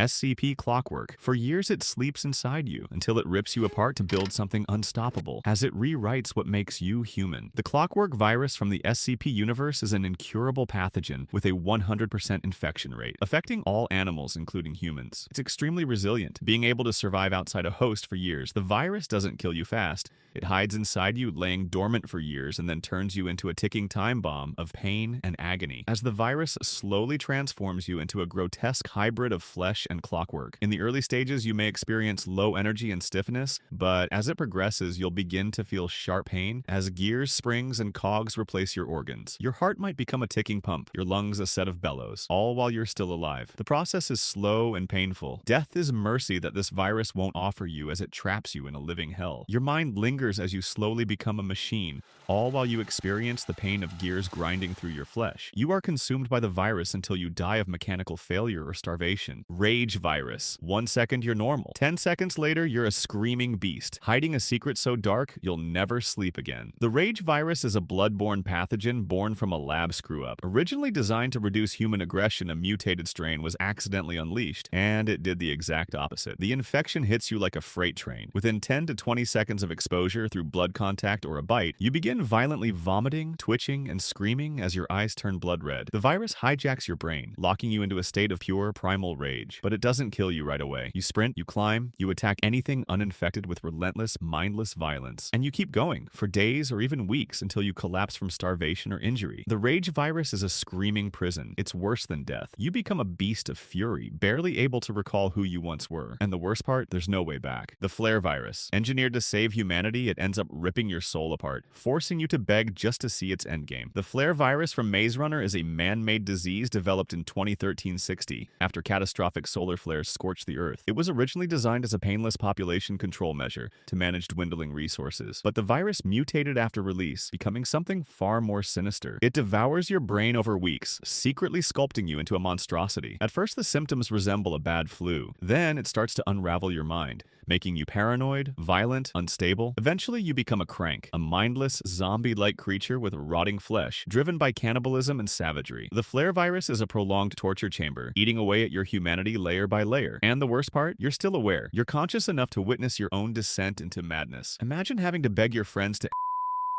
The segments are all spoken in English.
SCP Clockwork. For years it sleeps inside you until it rips you apart to build something unstoppable, as it rewrites what makes you human. The Clockwork virus from the SCP universe is an incurable pathogen with a 100% infection rate, affecting all animals including humans. It's extremely resilient, being able to survive outside a host for years. The virus doesn't kill you fast. It hides inside you, laying dormant for years, and then turns you into a ticking time bomb of pain and agony, as the virus slowly transforms you into a grotesque hybrid of flesh and clockwork. In the early stages, you may experience low energy and stiffness, but as it progresses, you'll begin to feel sharp pain as gears, springs, and cogs replace your organs. Your heart might become a ticking pump, your lungs a set of bellows, all while you're still alive. The process is slow and painful. Death is mercy that this virus won't offer you, as it traps you in a living hell. Your mind lingers as you slowly become a machine, all while you experience the pain of gears grinding through your flesh. You are consumed by the virus until you die of mechanical failure or starvation. Rage virus. 1 second you're normal. 10 seconds later, you're a screaming beast, hiding a secret so dark you'll never sleep again. The rage virus is a blood-borne pathogen born from a lab screw-up. Originally designed to reduce human aggression, a mutated strain was accidentally unleashed, and it did the exact opposite. The infection hits you like a freight train. Within 10 to 20 seconds of exposure through blood contact or a bite, you begin violently vomiting, twitching, and screaming as your eyes turn blood red. The virus hijacks your brain, locking you into a state of pure primal rage. But it doesn't kill you right away. You sprint, you climb, you attack anything uninfected with relentless, mindless violence. And you keep going, for days or even weeks, until you collapse from starvation or injury. The rage virus is a screaming prison. It's worse than death. You become a beast of fury, barely able to recall who you once were. And the worst part, there's no way back. The flare virus. Engineered to save humanity, it ends up ripping your soul apart, forcing you to beg just to see its endgame. The flare virus from Maze Runner is a man-made disease developed in 2013-60 after catastrophic solar flares scorched the Earth. It was originally designed as a painless population control measure to manage dwindling resources, but the virus mutated after release, becoming something far more sinister. It devours your brain over weeks, secretly sculpting you into a monstrosity. At first, the symptoms resemble a bad flu. Then it starts to unravel your mind, making you paranoid, violent, unstable. Eventually, you become a crank, a mindless, zombie-like creature with rotting flesh, driven by cannibalism and savagery. The flare virus is a prolonged torture chamber, eating away at your humanity layer by layer. And the worst part, you're still aware. You're conscious enough to witness your own descent into madness. Imagine having to beg your friends to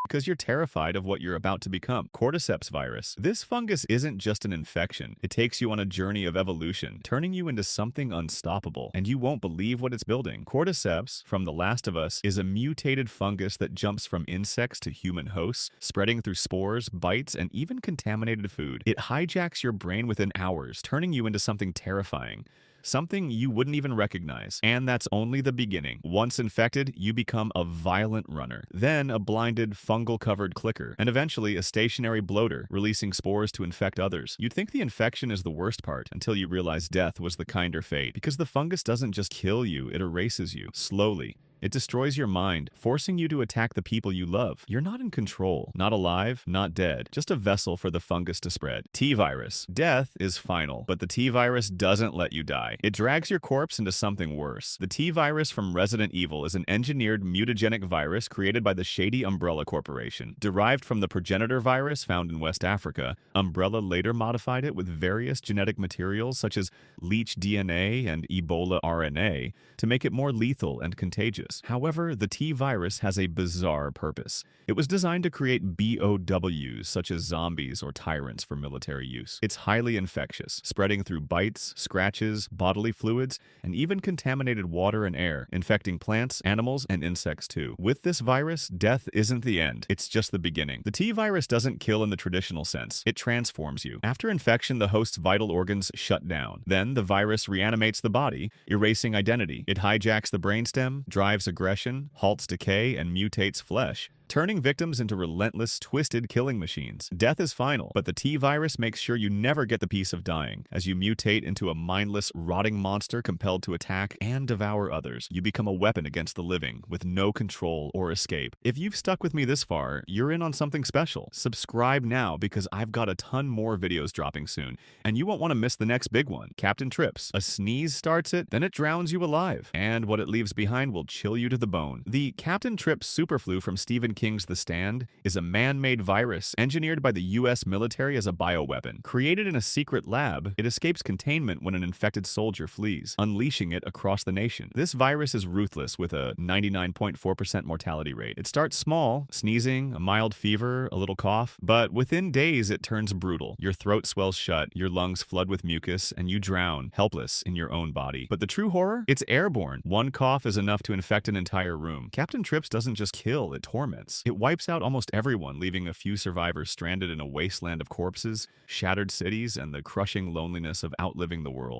because you're terrified of what you're about to become. Cordyceps virus. This fungus isn't just an infection. It takes you on a journey of evolution, turning you into something unstoppable, and you won't believe what it's building. Cordyceps, from The Last of Us, is a mutated fungus that jumps from insects to human hosts, spreading through spores, bites, and even contaminated food. It hijacks your brain within hours, turning you into something terrifying. Something you wouldn't even recognize. And that's only the beginning. Once infected, you become a violent runner, then a blinded, fungal-covered clicker, and eventually a stationary bloater, releasing spores to infect others. You'd think the infection is the worst part, until you realize death was the kinder fate, because the fungus doesn't just kill you, it erases you, slowly. It destroys your mind, forcing you to attack the people you love. You're not in control, not alive, not dead, just a vessel for the fungus to spread. T-virus. Death is final, but the T-virus doesn't let you die. It drags your corpse into something worse. The T-virus from Resident Evil is an engineered mutagenic virus created by the Shady Umbrella Corporation. Derived from the progenitor virus found in West Africa, Umbrella later modified it with various genetic materials such as leech DNA and Ebola RNA to make it more lethal and contagious. However, the T-virus has a bizarre purpose. It was designed to create BOWs, such as zombies or tyrants for military use. It's highly infectious, spreading through bites, scratches, bodily fluids, and even contaminated water and air, infecting plants, animals, and insects too. With this virus, death isn't the end. It's just the beginning. The T-virus doesn't kill in the traditional sense. It transforms you. After infection, the host's vital organs shut down. Then, the virus reanimates the body, erasing identity. It hijacks the brainstem, drives aggression, halts decay, and mutates flesh, turning victims into relentless, twisted killing machines. Death is final, but the T-virus makes sure you never get the peace of dying. As you mutate into a mindless, rotting monster compelled to attack and devour others, you become a weapon against the living, with no control or escape. If you've stuck with me this far, you're in on something special. Subscribe now, because I've got a ton more videos dropping soon, and you won't want to miss the next big one. Captain Trips. A sneeze starts it, then it drowns you alive, and what it leaves behind will chill you to the bone. The Captain Trips superflu from Stephen King's The Stand is a man-made virus engineered by the U.S. military as a bioweapon. Created in a secret lab, it escapes containment when an infected soldier flees, unleashing it across the nation. This virus is ruthless with a 99.4% mortality rate. It starts small, sneezing, a mild fever, a little cough, but within days it turns brutal. Your throat swells shut, your lungs flood with mucus, and you drown, helpless in your own body. But the true horror? It's airborne. One cough is enough to infect an entire room. Captain Trips doesn't just kill, it torments. It wipes out almost everyone, leaving a few survivors stranded in a wasteland of corpses, shattered cities, and the crushing loneliness of outliving the world.